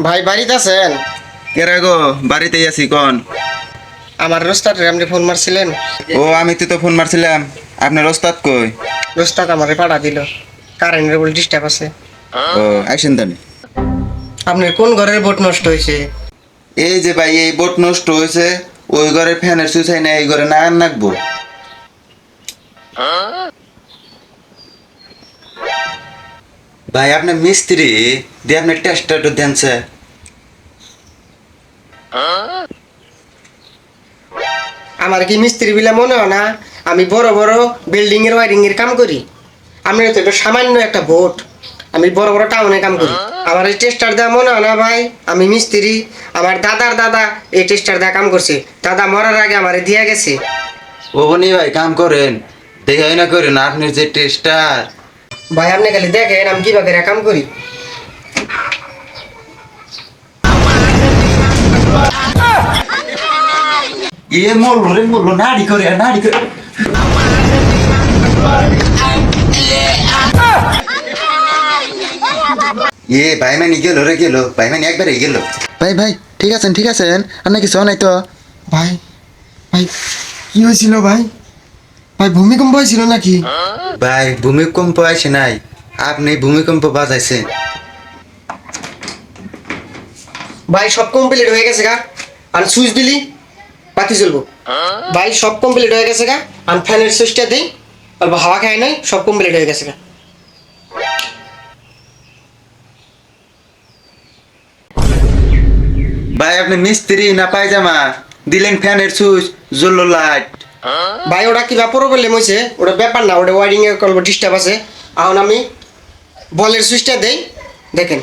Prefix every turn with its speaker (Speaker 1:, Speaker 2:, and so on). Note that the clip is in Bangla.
Speaker 1: ভাই বাড়িতে আছেন?
Speaker 2: কেরা গো? বাড়িতেই আছি কোন।
Speaker 1: আমার রোস্তাদ আপনি ফোন মারছিলেন?
Speaker 2: ও আমি তো ফোন মারছিলাম। আপনার ওস্তাদ কই?
Speaker 1: রোস্তাদ আমারে পাঠা দিল, কারেন্টের বলে ডিস্টার্ব আছে।
Speaker 2: ও আইসেন দেন।
Speaker 1: আপনার কোন ঘরের বোট নষ্ট হয়েছে?
Speaker 2: এই যে ভাই এই বোট নষ্ট হয়েছে, ওই ঘরের ফ্যানের সুইচ না এই ঘরে না নাকবো। ভাই আপনার মিস্ত্রি দিয়ে আপনার টেস্টার দেনছে।
Speaker 1: আমার কি মিস্ত্রি বিলা মনে হয় না? আমি বড় বড় বিল্ডিং এর ওয়ারিং এর কাম করি। আমি তো এটা সামান্য একটা বোট, আমি বড় বড় টাউনে কাম করি। আমার এই টেস্টার দেওয়া মনে হয় না ভাই আমি মিস্ত্রি। আমার দাদার দাদা এই টেস্টার দেওয়া কাম করছে, দাদা মরার আগে আমারে দিয়া গেছে।
Speaker 2: ও নি ভাই কাম করেন, দেখাই না করেন আপনি যে টেস্টার।
Speaker 1: ভাই আপনি খালি দেখেন আমি কিভাবে কাম করি।
Speaker 2: মরলো নাড়ি করে নাড়ি করে। ভাই মানে গেল রে গেল, ভাই মানে একবারে গেল। ভাই ভাই ঠিক আছেন আপনার কিছু নাই তো?
Speaker 1: ভাই ভাই কি হয়েছিল ভাই? ভাই ভূমিকম্প হয়েছিল নাকি?
Speaker 2: ভাই ভূমিকম্প আসে নাই, আপনি ভূমিকম্প বাজাইছেন।
Speaker 1: ভাই সব কমপ্লিট হয়ে গেছে গা, আর সুইচ দিলি বাতি জ্বলবো। ভাই সব কমপ্লিট হয়ে গেছে গা, আর ফ্যানের সুইচটা দিই, অল্প হাওয়া খায় নাই, সব কমপ্লিট হয়ে গেছে গা।
Speaker 2: ভাই আপনি মিস্ত্রি না পায়জামা দিলেন, ফ্যানের সুইচ জ্বললো লাইট।
Speaker 1: ভাই ওটা কি প্রবলেম হয়েছে, ওটা ব্যাপার না, ওটা ওয়ারিং এর অল্প ডিস্টার্ব আছে। এখন আমি বলের সুইচটা দেই, দেখেন।